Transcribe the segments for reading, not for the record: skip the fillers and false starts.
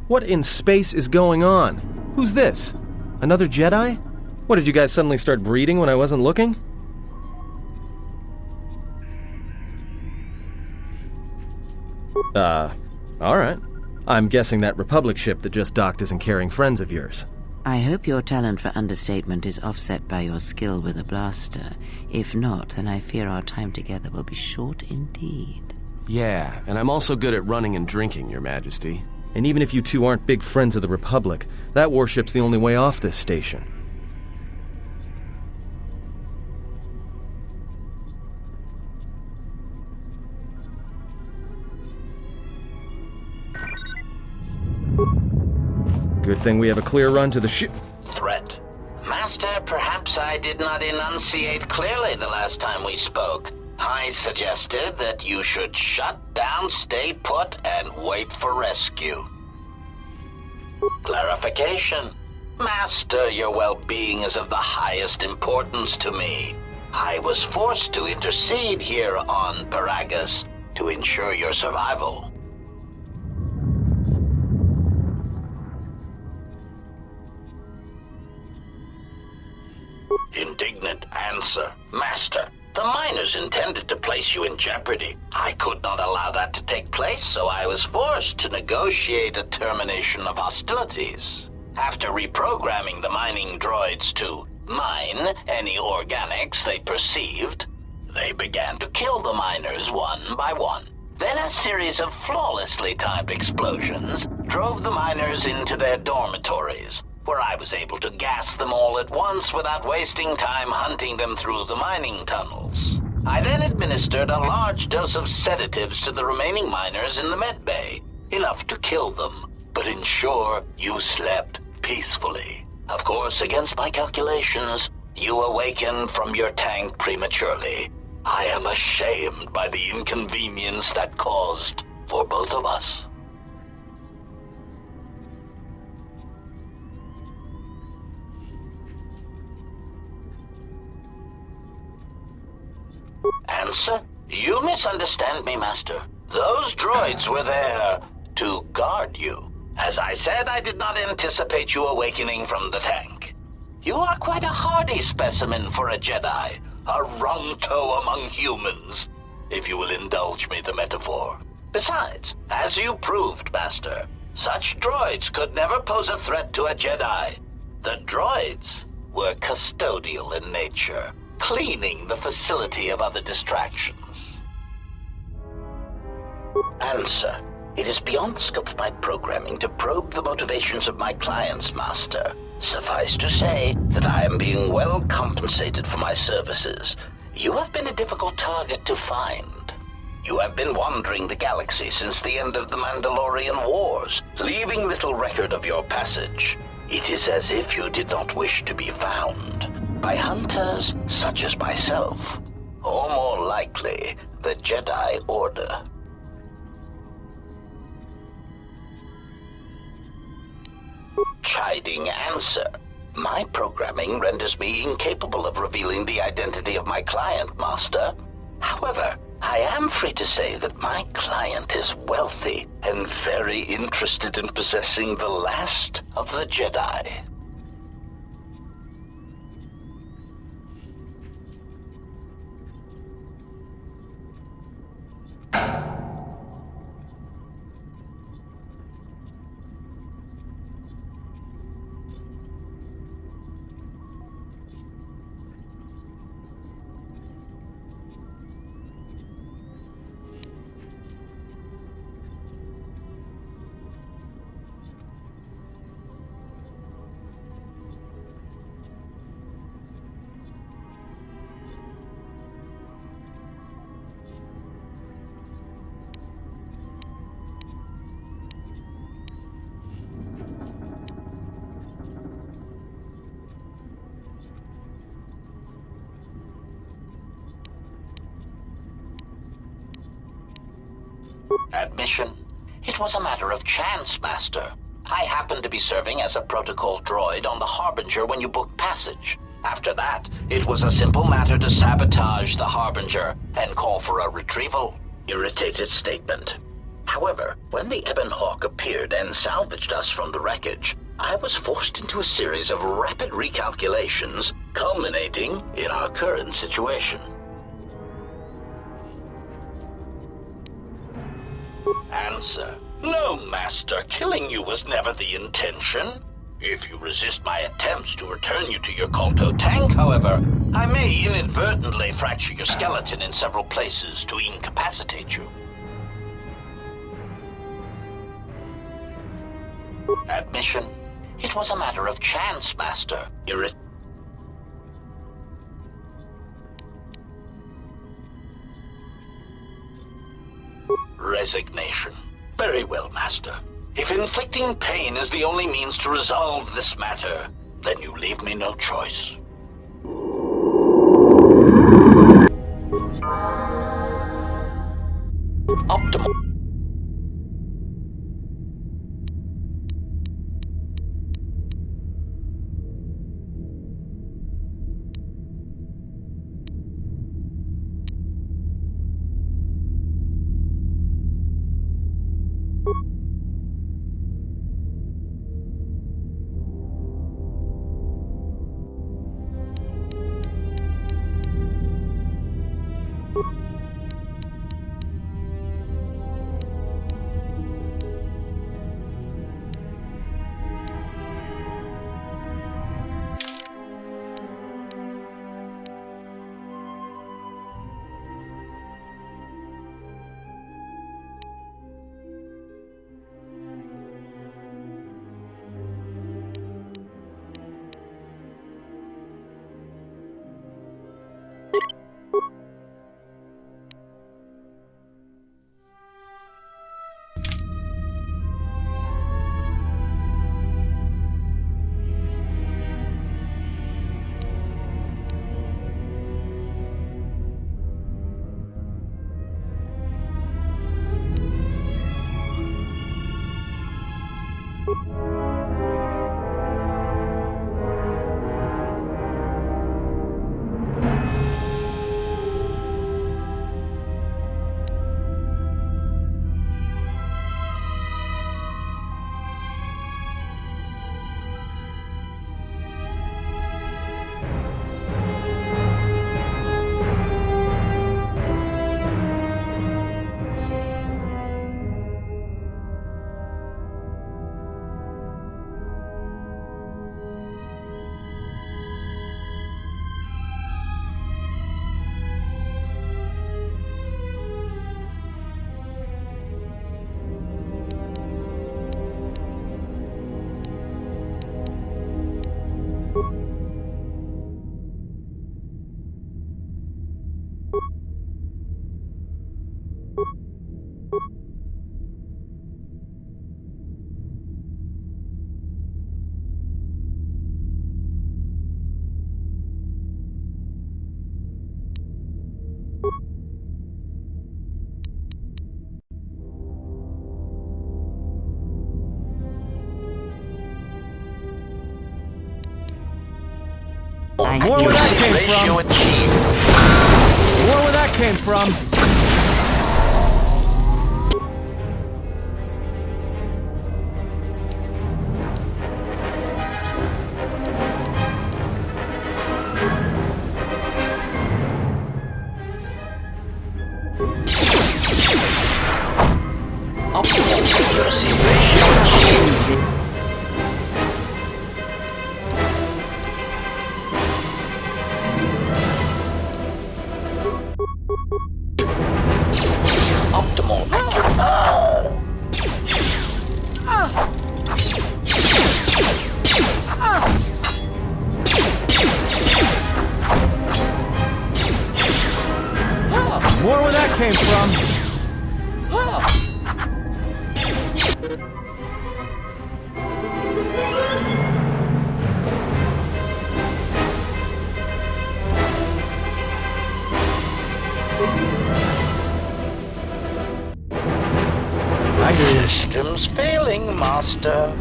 What in space is going on? Who's this? Another Jedi? What, did you guys suddenly start breeding when I wasn't looking? Alright. I'm guessing that Republic ship that just docked isn't carrying friends of yours. I hope your talent for understatement is offset by your skill with a blaster. If not, then I fear our time together will be short indeed. Yeah, and I'm also good at running and drinking, Your Majesty. And even if you two aren't big friends of the Republic, that warship's the only way off this station. Good thing we have a clear run to the ship. Threat. Master, perhaps I did not enunciate clearly the last time we spoke. I suggested that you should shut down, stay put, and wait for rescue. Clarification. Master, your well-being is of the highest importance to me. I was forced to intercede here on Paragus to ensure your survival. Indignant answer. Master, the miners intended to place you in jeopardy. I could not allow that to take place, so I was forced to negotiate a termination of hostilities. After reprogramming the mining droids to mine any organics they perceived, they began to kill the miners one by one. Then a series of flawlessly timed explosions drove the miners into their dormitories, where I was able to gas them all at once without wasting time hunting them through the mining tunnels. I then administered a large dose of sedatives to the remaining miners in the med bay, enough to kill them, but ensure you slept peacefully. Of course, against my calculations, you awakened from your tank prematurely. I am ashamed by the inconvenience that caused for both of us. Answer? You misunderstand me, Master. Those droids were there to guard you. As I said, I did not anticipate you awakening from the tank. You are quite a hardy specimen for a Jedi, a wrong toe among humans, if you will indulge me the metaphor. Besides, as you proved, Master, such droids could never pose a threat to a Jedi. The droids were custodial in nature, cleaning the facility of other distractions. Answer. It is beyond the scope of my programming to probe the motivations of my clients, Master. Suffice to say that I am being well compensated for my services. You have been a difficult target to find. You have been wandering the galaxy since the end of the Mandalorian Wars, leaving little record of your passage. It is as if you did not wish to be found by hunters such as myself, or more likely, the Jedi Order. Chiding answer. My programming renders me incapable of revealing the identity of my client, Master. However, I am free to say that my client is wealthy and very interested in possessing the last of the Jedi. Admission. It was a matter of chance, Master. I happened to be serving as a protocol droid on the Harbinger when you booked passage. After that, it was a simple matter to sabotage the Harbinger and call for a retrieval. Irritated statement. However, when the Ebon Hawk appeared and salvaged us from the wreckage, I was forced into a series of rapid recalculations, culminating in our current situation. Answer: no, Master. Killing you was never the intention. If you resist my attempts to return you to your Kolto tank, however, I may inadvertently fracture your skeleton in several places to incapacitate you. Admission: it was a matter of chance, Master. Resignation. Very well, Master. If inflicting pain is the only means to resolve this matter, then you leave me no choice. Optimal. More where that came from. More where that came from. More where that came from. Systems failing, Master.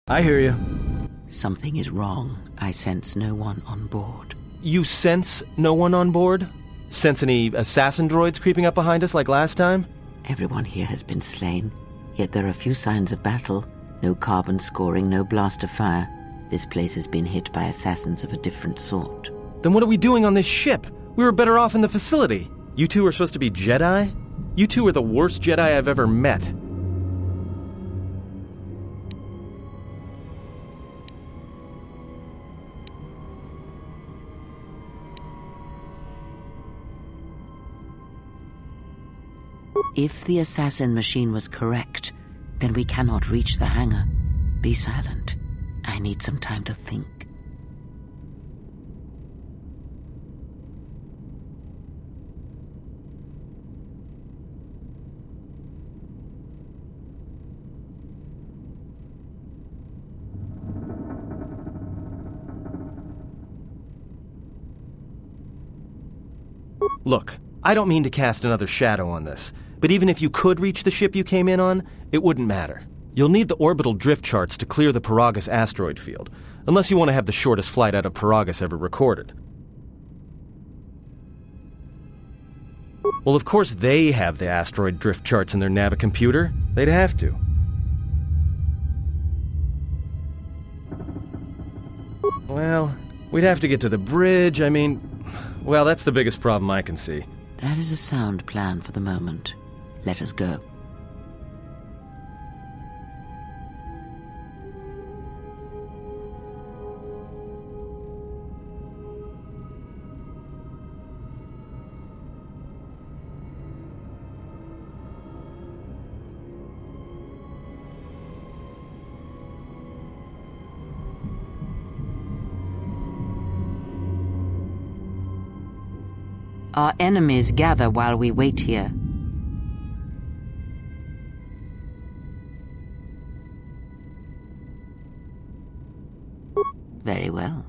I hear you. Something is wrong. I sense no one on board. You sense no one on board? Sense any assassin droids creeping up behind us like last time? Everyone here has been slain, yet there are few signs of battle. No carbon scoring, no blaster fire. This place has been hit by assassins of a different sort. Then what are we doing on this ship? We were better off in the facility. You two are supposed to be Jedi? You two are the worst Jedi I've ever met. If the assassin machine was correct, then we cannot reach the hangar. Be silent. I need some time to think. Look, I don't mean to cast another shadow on this, but even if you could reach the ship you came in on, it wouldn't matter. You'll need the orbital drift charts to clear the Paragus asteroid field, unless you want to have the shortest flight out of Paragus ever recorded. Well, of course they have the asteroid drift charts in their Navicomputer. They'd have to. Well, we'd have to get to the bridge, well, that's the biggest problem I can see. That is a sound plan for the moment. Let us go. Our enemies gather while we wait here. Very well.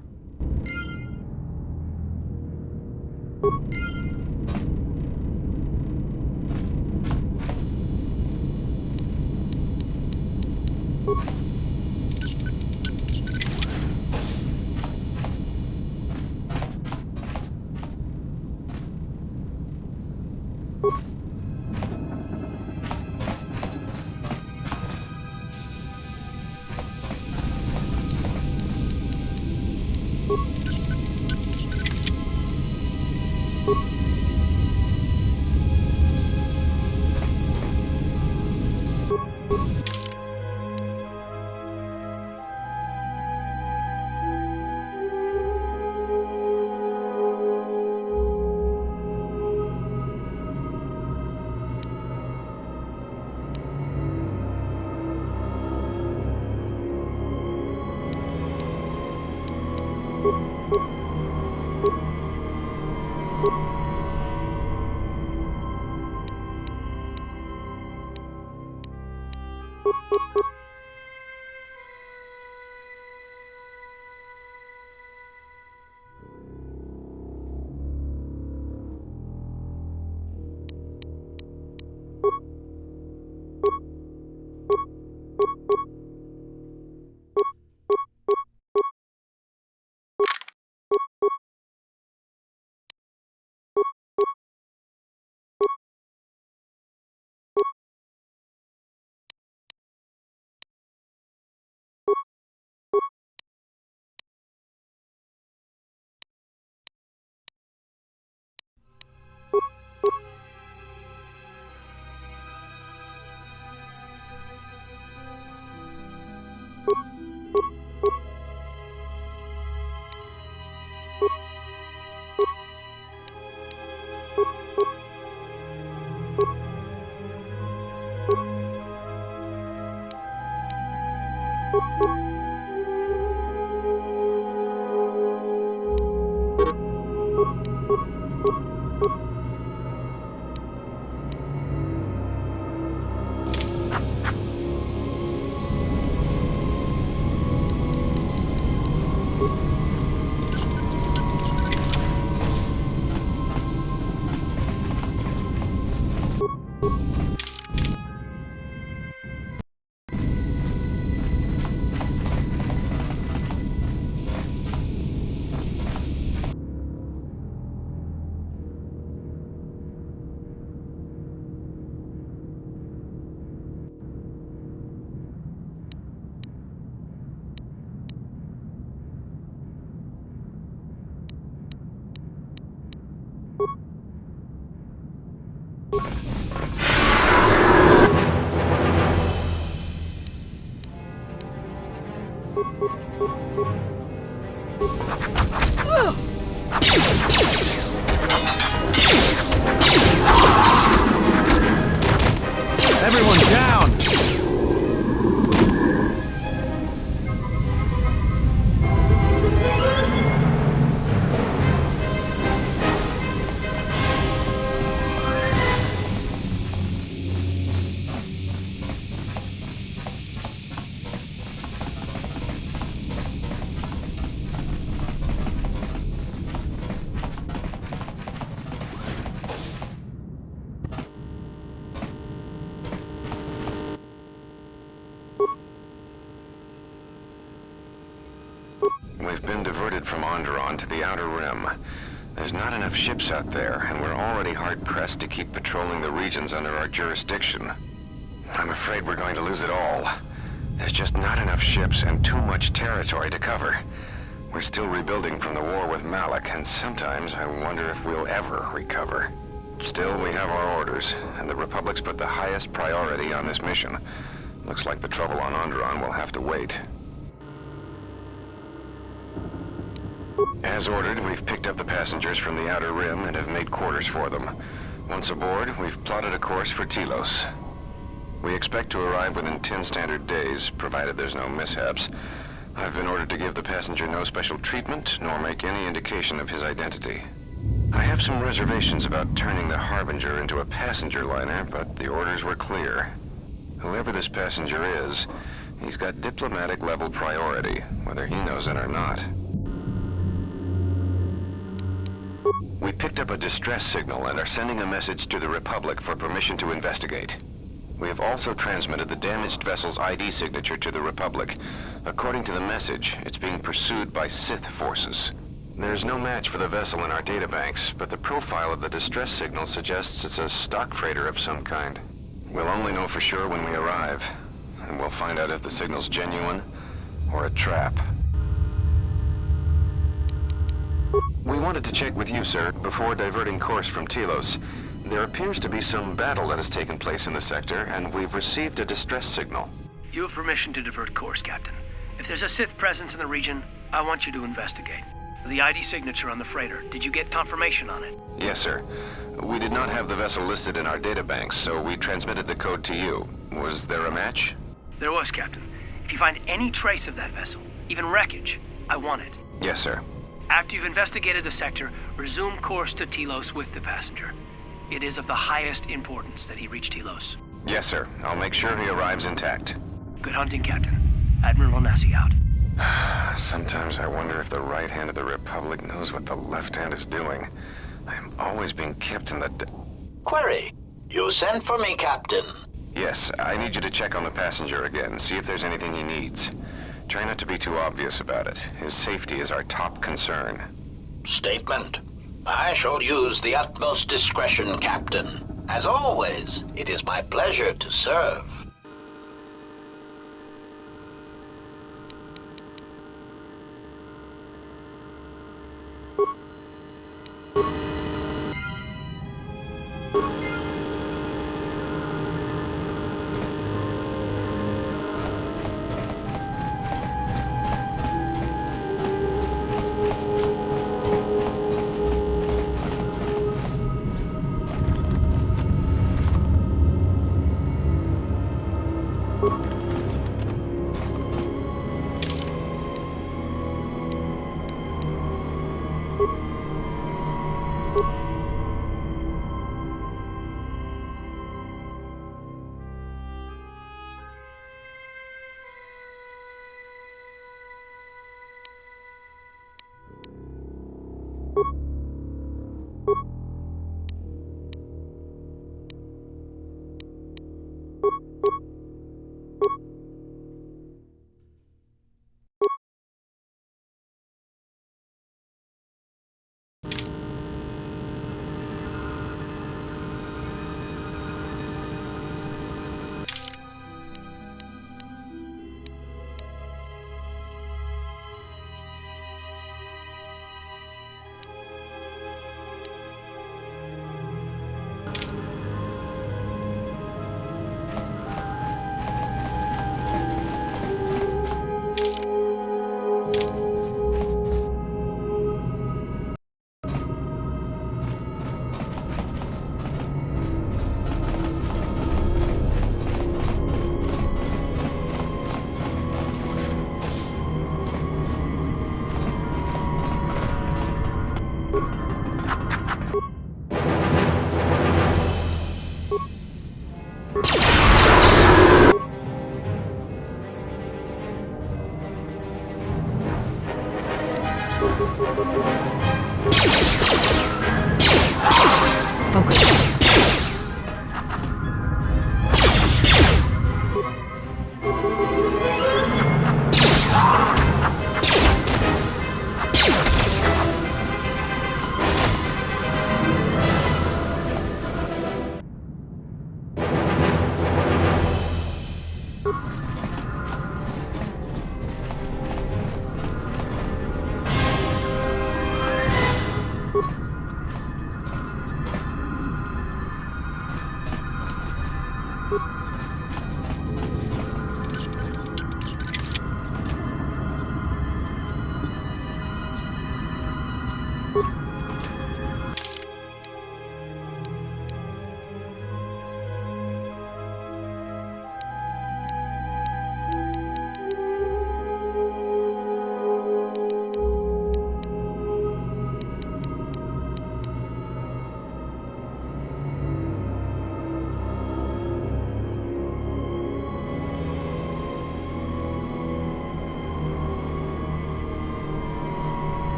Everyone down! We've been diverted from Onderon to the Outer Rim. There's not enough ships out there, and we're already hard-pressed to keep patrolling the regions under our jurisdiction. I'm afraid we're going to lose it all. There's just not enough ships and too much territory to cover. We're still rebuilding from the war with Malak, and sometimes I wonder if we'll ever recover. Still, we have our orders, and the Republic's put the highest priority on this mission. Looks like the trouble on Onderon will have to wait. As ordered, we've picked up the passengers from the Outer Rim and have made quarters for them. Once aboard, we've plotted a course for Telos. We expect to arrive within 10 standard days, provided there's no mishaps. I've been ordered to give the passenger no special treatment, nor make any indication of his identity. I have some reservations about turning the Harbinger into a passenger liner, but the orders were clear. Whoever this passenger is, he's got diplomatic level priority, whether he knows it or not. We picked up a distress signal and are sending a message to the Republic for permission to investigate. We have also transmitted the damaged vessel's ID signature to the Republic. According to the message, it's being pursued by Sith forces. There's no match for the vessel in our databanks, but the profile of the distress signal suggests it's a stock freighter of some kind. We'll only know for sure when we arrive, and we'll find out if the signal's genuine or a trap. We wanted to check with you, sir, before diverting course from Telos. There appears to be some battle that has taken place in the sector, and we've received a distress signal. You have permission to divert course, Captain. If there's a Sith presence in the region, I want you to investigate. The ID signature on the freighter, did you get confirmation on it? Yes, sir. We did not have the vessel listed in our databanks, so we transmitted the code to you. Was there a match? There was, Captain. If you find any trace of that vessel, even wreckage, I want it. Yes, sir. After you've investigated the sector, resume course to Telos with the passenger. It is of the highest importance that he reach Telos. Yes, sir. I'll make sure he arrives intact. Good hunting, Captain. Admiral Onasi out. Sometimes I wonder if the right hand of the Republic knows what the left hand is doing. I'm always being kept in the... Query. You sent for me, Captain. Yes, I need you to check on the passenger again, see if there's anything he needs. Try not to be too obvious about it. His safety is our top concern. Statement. I shall use the utmost discretion, Captain. As always, it is my pleasure to serve.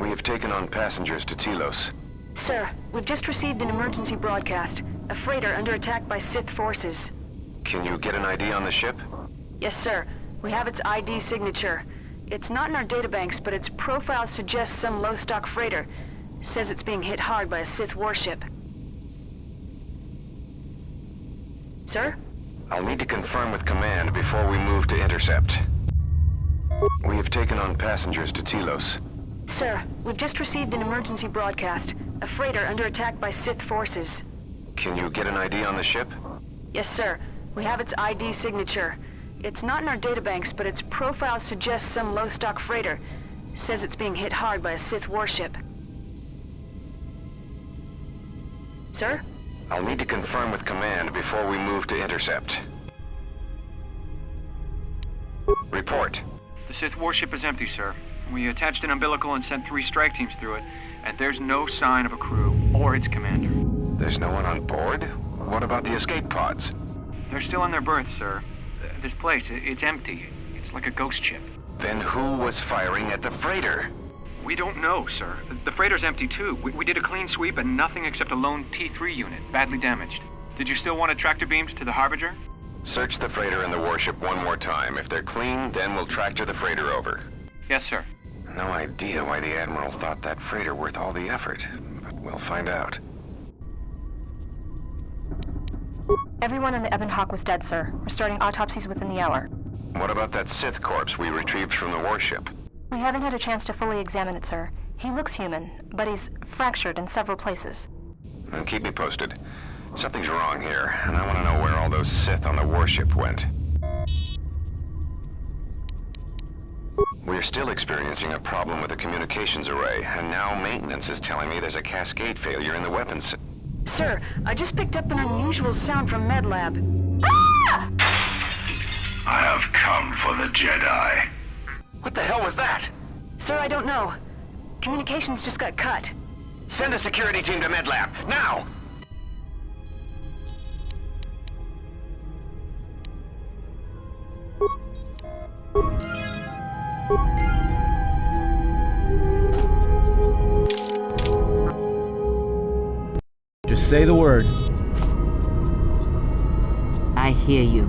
We have taken on passengers to Telos. Sir, we've just received an emergency broadcast. A freighter under attack by Sith forces. Can you get an ID on the ship? Yes, sir. We have its ID signature. It's not in our databanks, but its profile suggests some low-stock freighter. Says it's being hit hard by a Sith warship. Sir? I'll need to confirm with command before we move to intercept. We have taken on passengers to Telos. Sir, we've just received an emergency broadcast. A freighter under attack by Sith forces. Can you get an ID on the ship? Yes, sir. We have its ID signature. It's not in our databanks, but its profile suggests some low-stock freighter. Says it's being hit hard by a Sith warship. Sir? I'll need to confirm with command before we move to intercept. Report. The Sith warship is empty, sir. We attached an umbilical and sent 3 strike teams through it, and there's no sign of a crew or its commander. There's no one on board? What about the escape pods? They're still in their berths, sir. This place, it's empty. It's like a ghost ship. Then who was firing at the freighter? We don't know, sir. The freighter's empty, too. We did a clean sweep and nothing except a lone T3 unit, badly damaged. Did you still want a tractor beamed to the Harbinger? Search the freighter and the warship one more time. If they're clean, then we'll tractor the freighter over. Yes, sir. No idea why the Admiral thought that freighter worth all the effort, but we'll find out. Everyone in the Ebon Hawk was dead, sir. We're starting autopsies within the hour. What about that Sith corpse we retrieved from the warship? We haven't had a chance to fully examine it, sir. He looks human, but he's fractured in several places. Then keep me posted. Something's wrong here, and I want to know where all those Sith on the warship went. We're still experiencing a problem with the communications array, and now maintenance is telling me there's a cascade failure in the weapons. Sir, I just picked up an unusual sound from MedLab. Ah! I have come for the Jedi. What the hell was that? Sir, I don't know. Communications just got cut. Send a security team to MedLab, now! Just say the word. I hear you.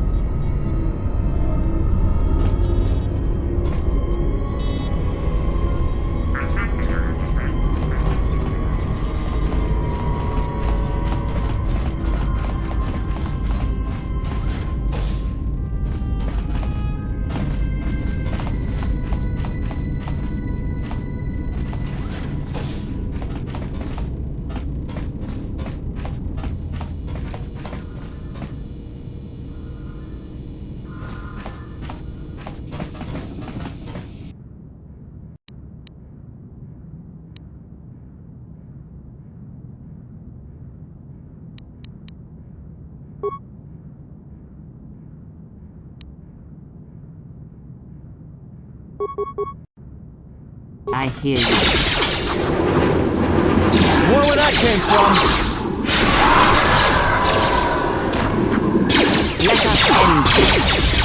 I hear you. More where that came from! Let us end this.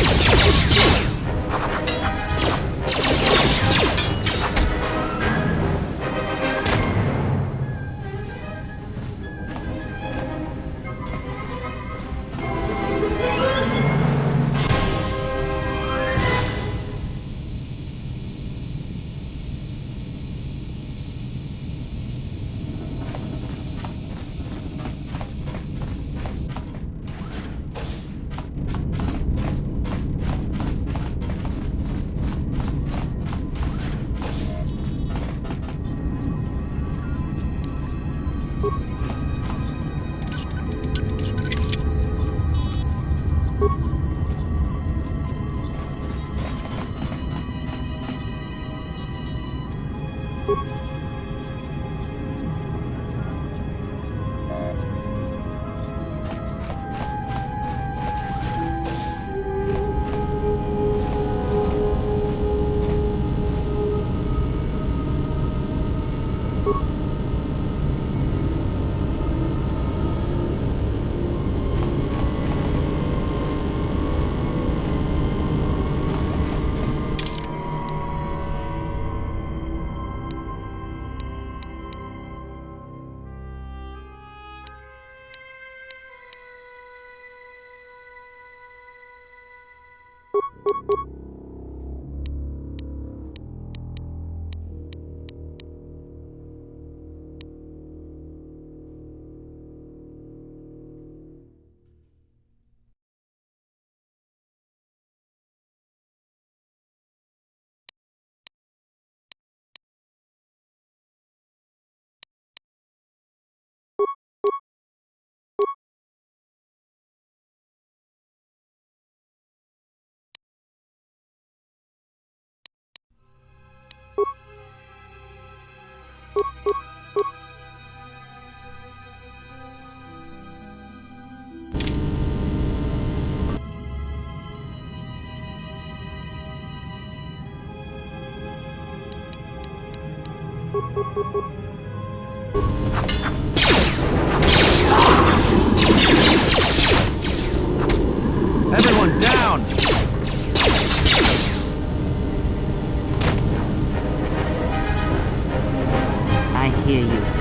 Everyone down! I hear you.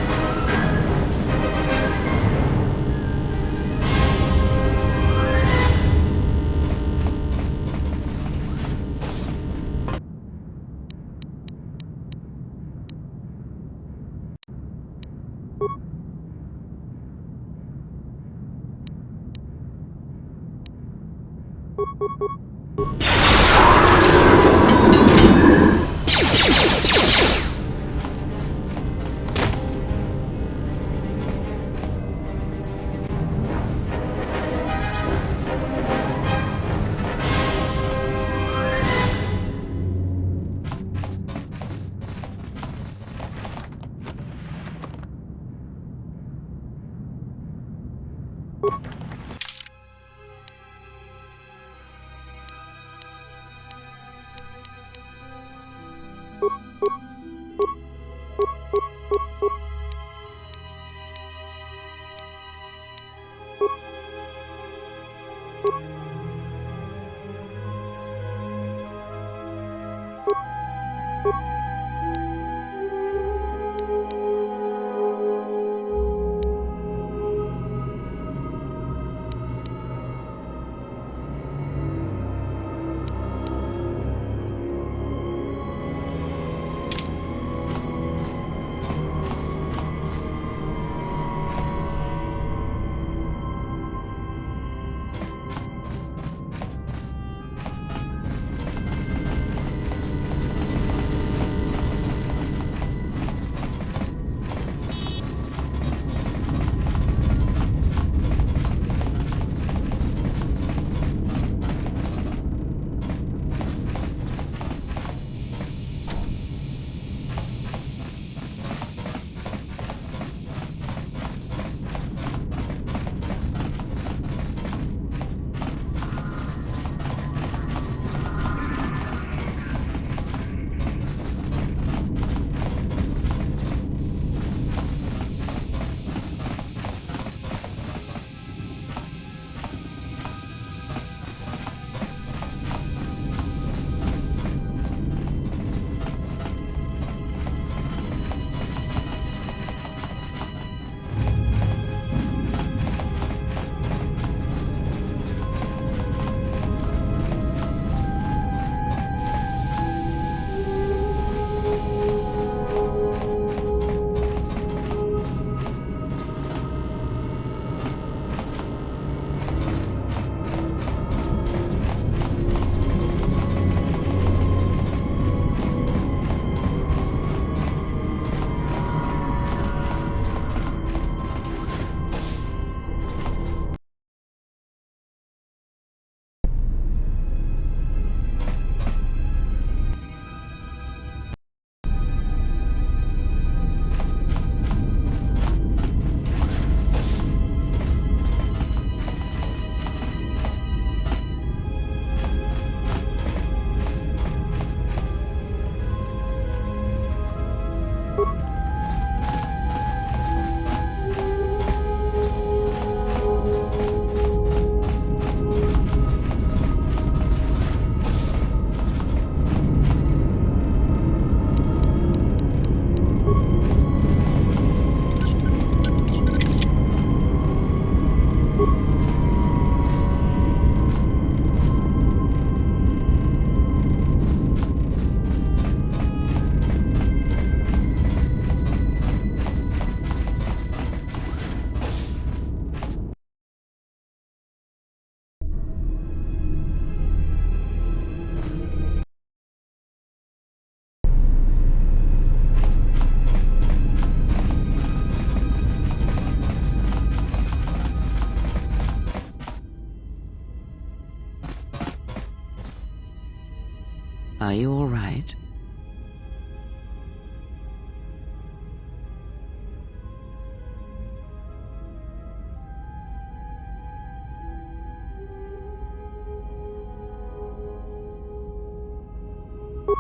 Are you all right?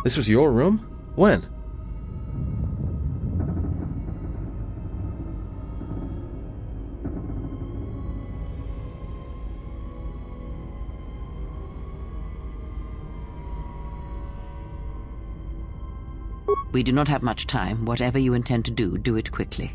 This was your room? When? We do not have much time. Whatever you intend to do, do it quickly.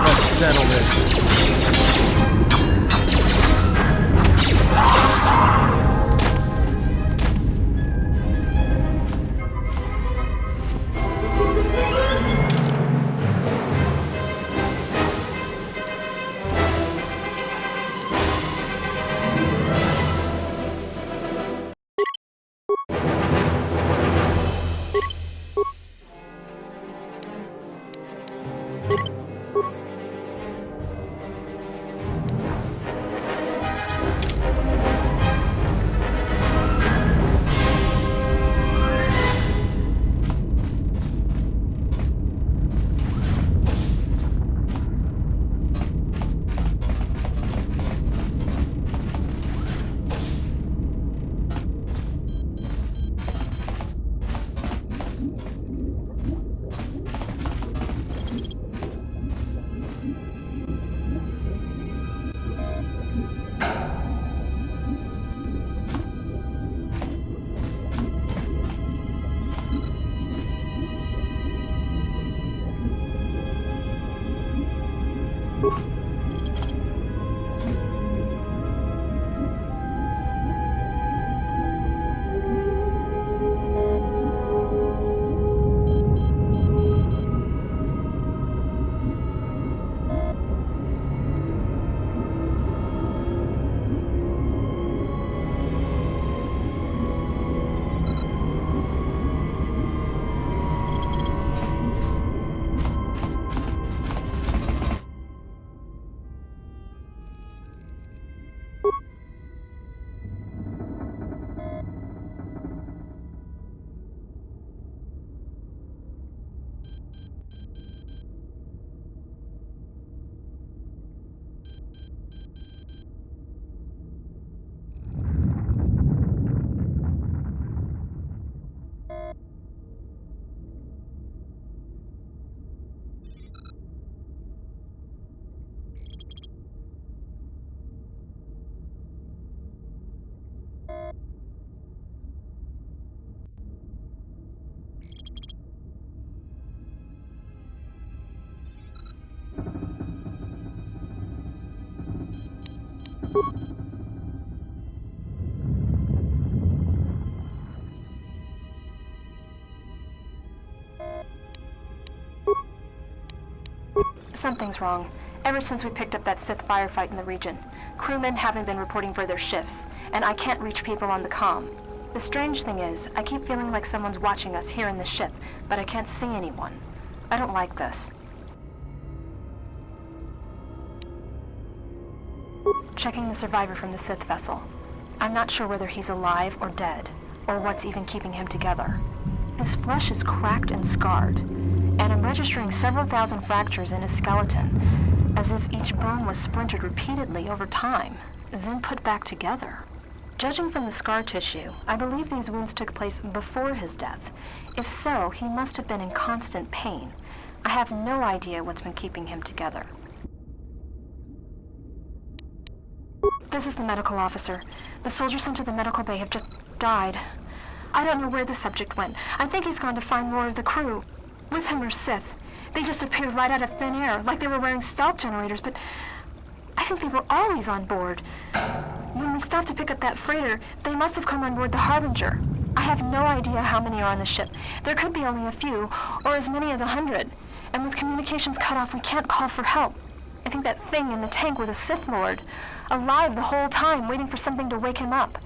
Let's settle this. Something's wrong. Ever since we picked up that Sith firefight in the region, crewmen haven't been reporting for their shifts, and I can't reach people on the comm. The strange thing is, I keep feeling like someone's watching us here in the ship, but I can't see anyone. I don't like this. Checking the survivor from the Sith vessel. I'm not sure whether he's alive or dead, or what's even keeping him together. His flesh is cracked and scarred, and I'm registering several thousand fractures in his skeleton, as if each bone was splintered repeatedly over time, then put back together. Judging from the scar tissue, I believe these wounds took place before his death. If so, he must have been in constant pain. I have no idea what's been keeping him together. This is the medical officer. The soldiers sent to the medical bay have just died. I don't know where the subject went. I think he's gone to find more of the crew. With him are Sith. They just appeared right out of thin air, like they were wearing stealth generators, but I think they were always on board. When we stopped to pick up that freighter, they must have come on board the Harbinger. I have no idea how many are on the ship. There could be only a few, or as many as 100. And with communications cut off, we can't call for help. I think that thing in the tank was a Sith Lord, alive the whole time, waiting for something to wake him up.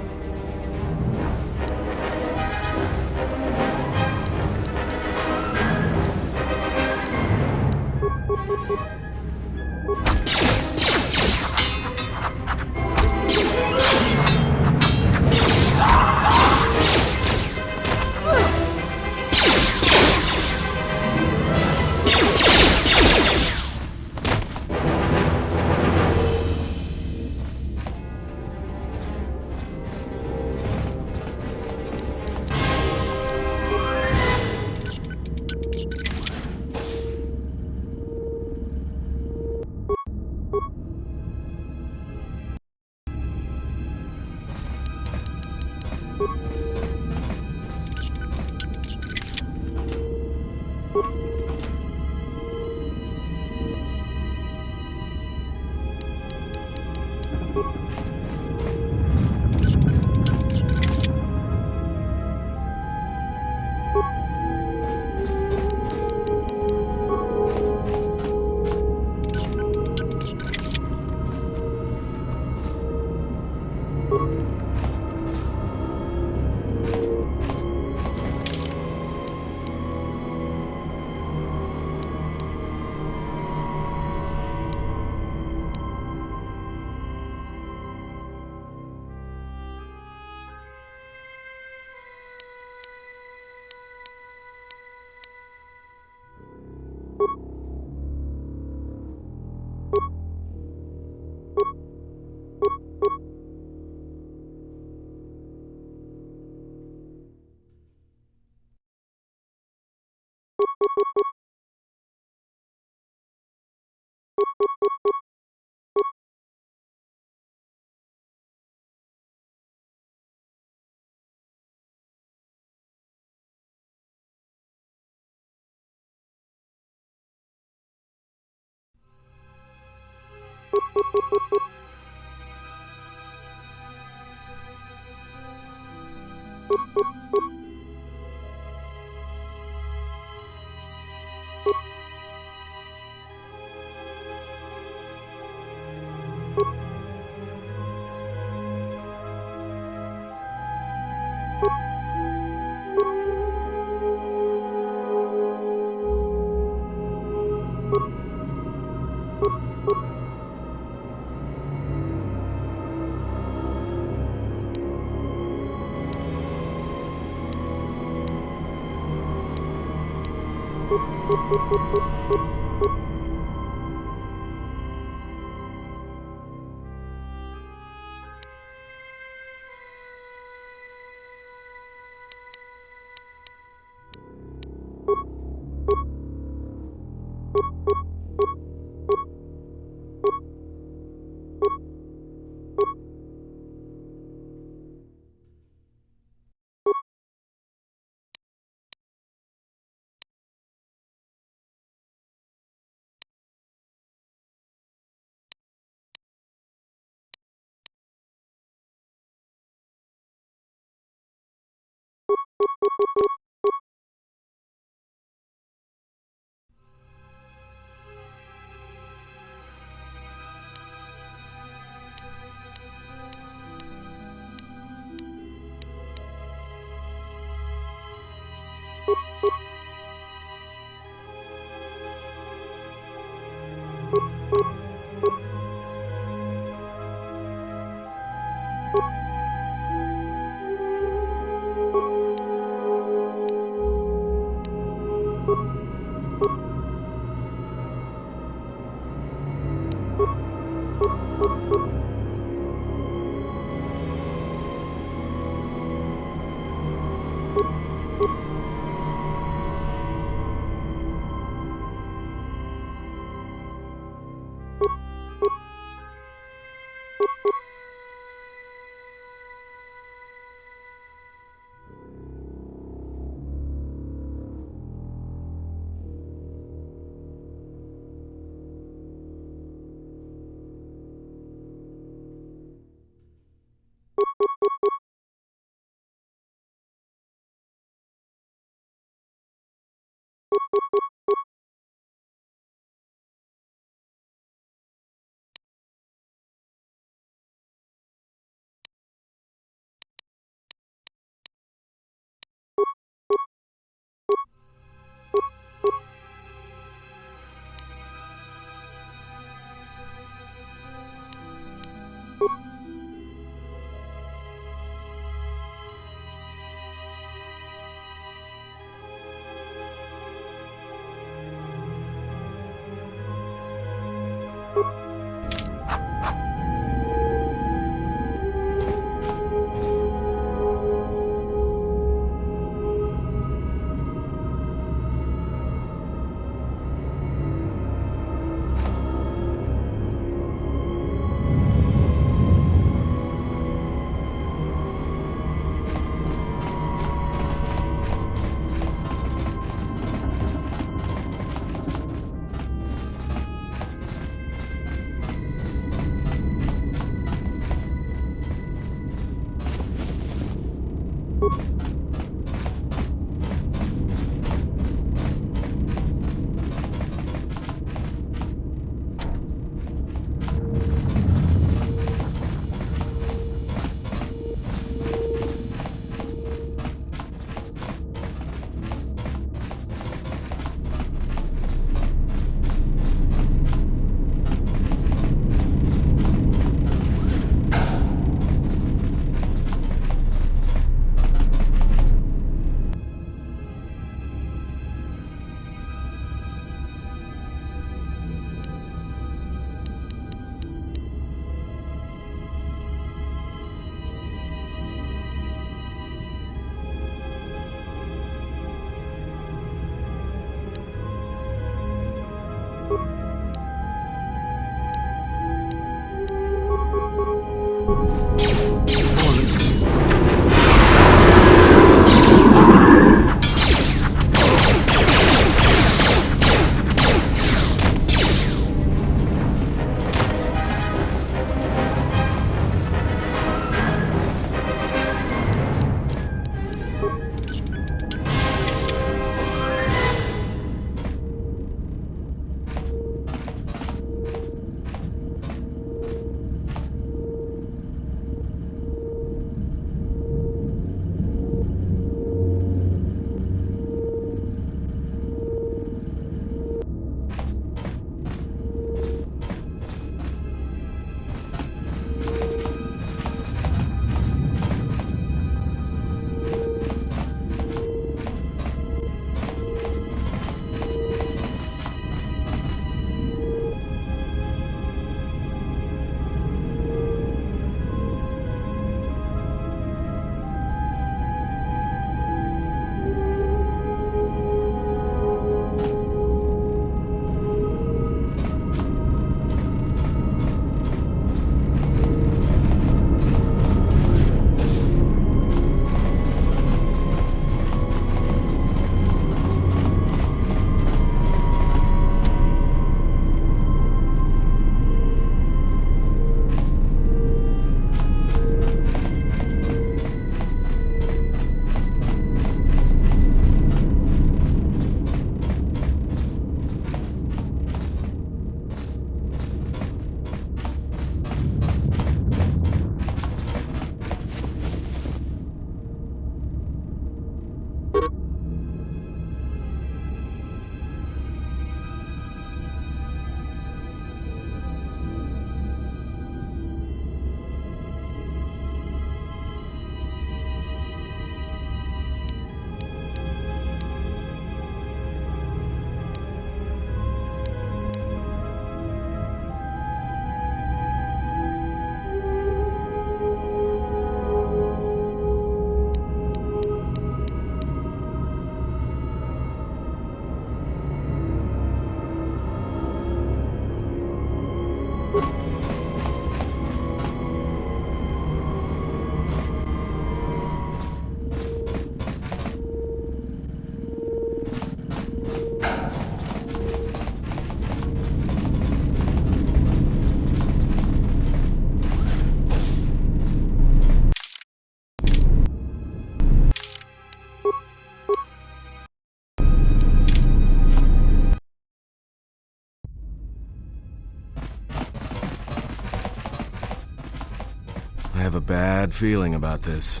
have a bad feeling about this.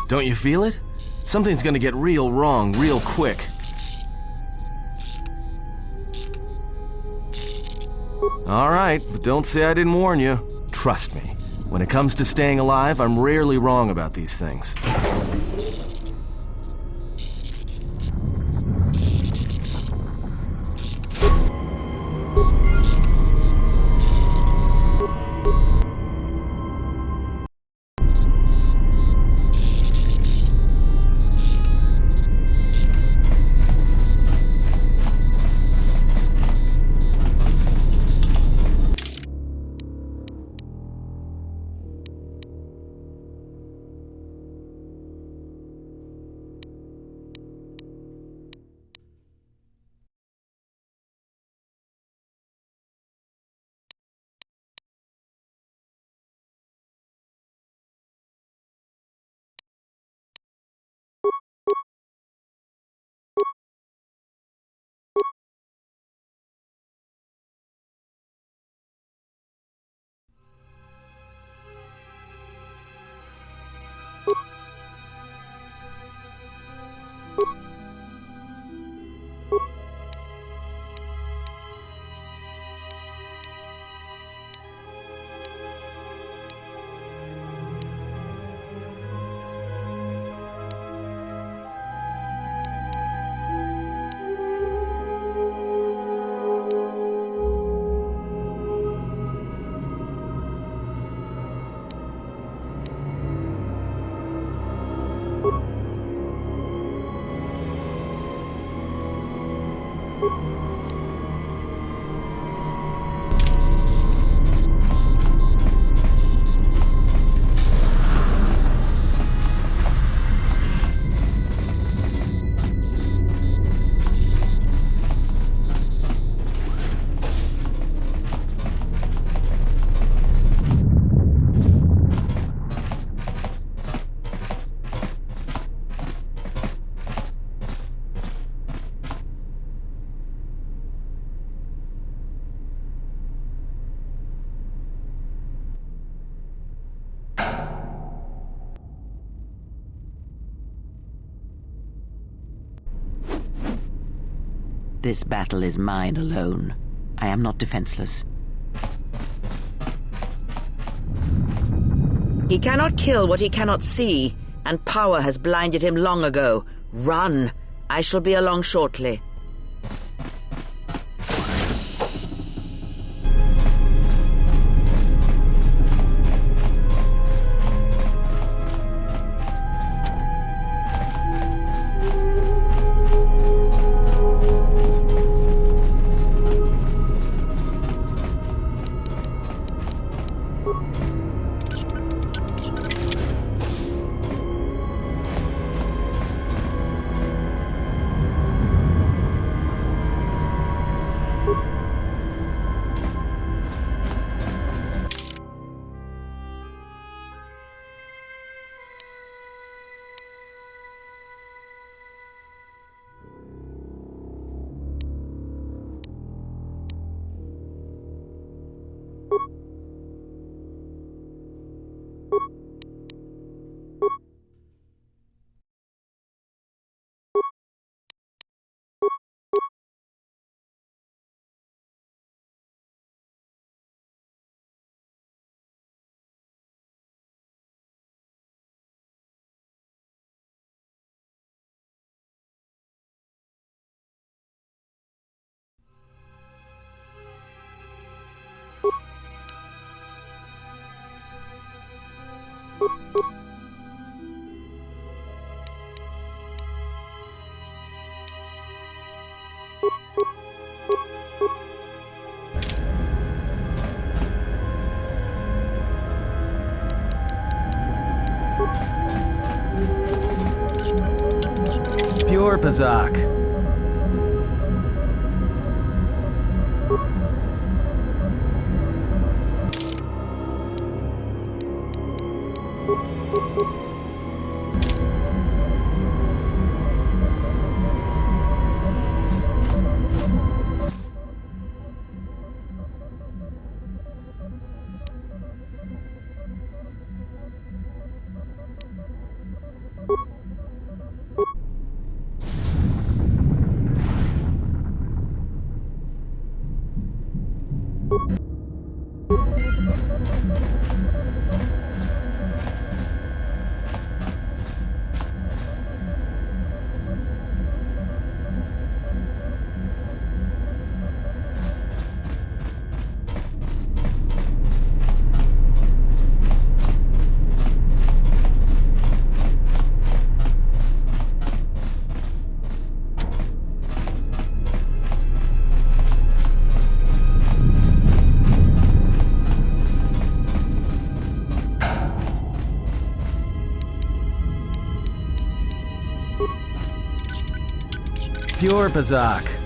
Don't you feel it? Something's gonna get real wrong real quick. All right, but don't say I didn't warn you. Trust me, when it comes to staying alive, I'm rarely wrong about these things. This battle is mine alone. I am not defenseless. He cannot kill what he cannot see, and power has blinded him long ago. Run! I shall be along shortly. Pure Bazak. Pure Bazak.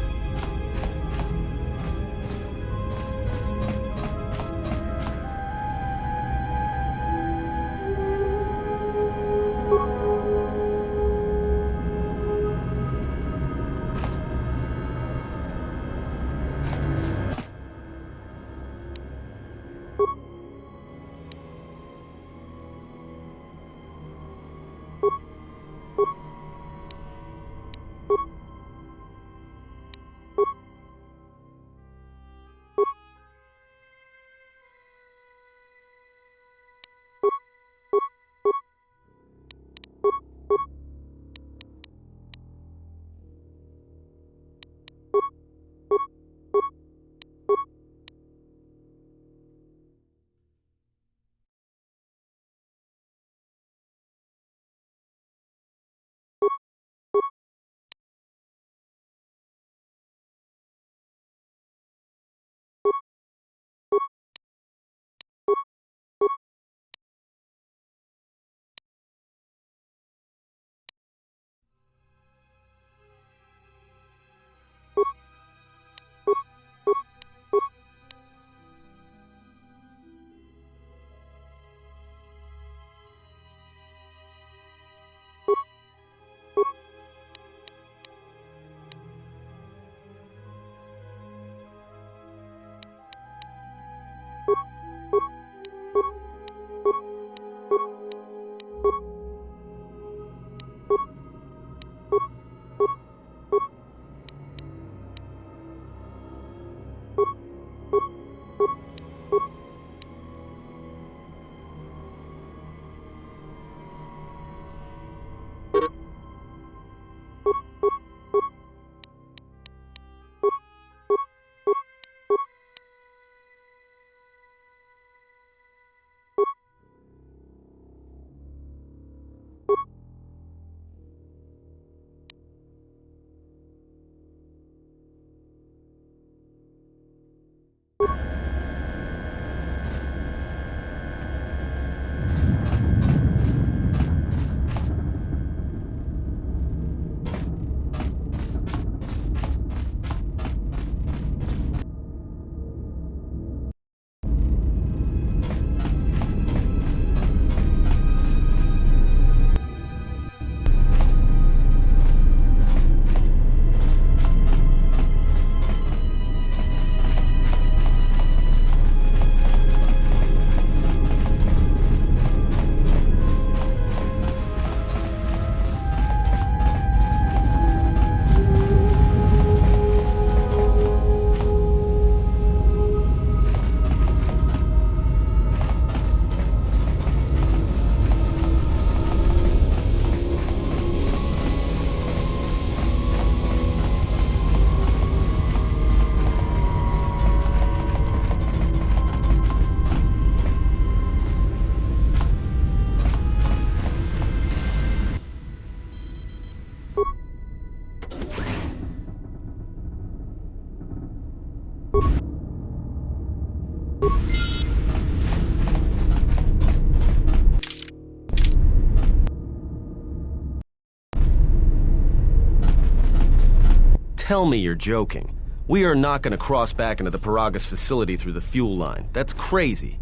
Tell me you're joking. We are not going to cross back into the Paragas facility through the fuel line. That's crazy.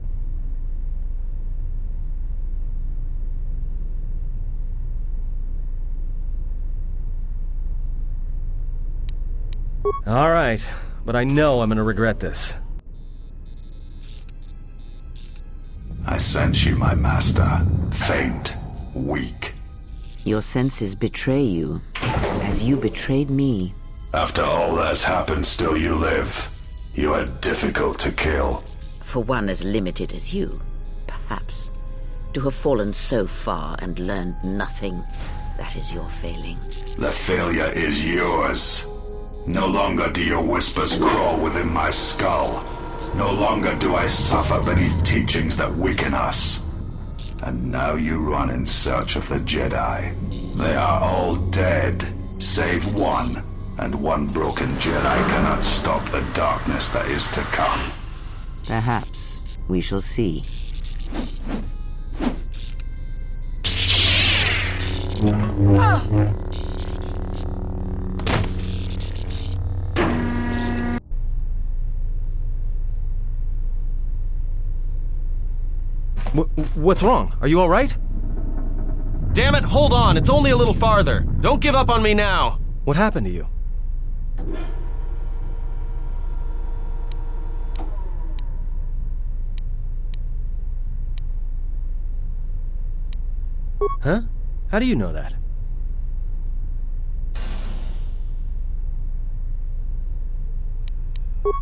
All right, but I know I'm going to regret this. I sense you, my master. Faint, weak. Your senses betray you, as you betrayed me. After all that's happened, still you live. You are difficult to kill. For one as limited as you, perhaps. To have fallen so far and learned nothing, that is your failing. The failure is yours. No longer do your whispers crawl within my skull. No longer do I suffer beneath teachings that weaken us. And now you run in search of the Jedi. They are all dead, save one. And one broken Jedi cannot stop the darkness that is to come. Perhaps we shall see. What's wrong? Are you all right? Damn it, hold on. It's only a little farther. Don't give up on me now. What happened to you? Huh? How do you know that?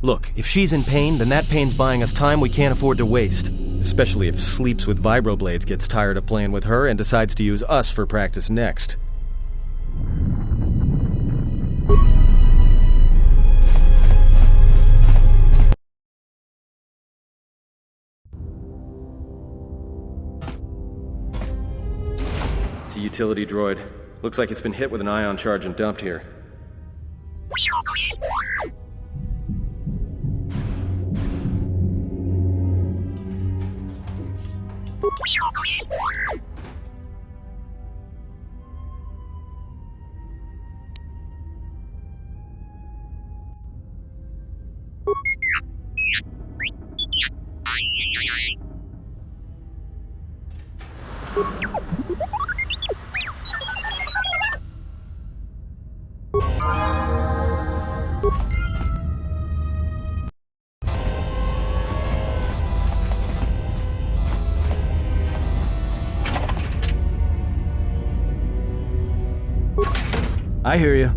Look, if she's in pain, then that pain's buying us time we can't afford to waste. Especially if Sleeps with Vibroblades gets tired of playing with her and decides to use us for practice next. It's a utility droid. Looks like it's been hit with an ion charge and dumped here. I hear you.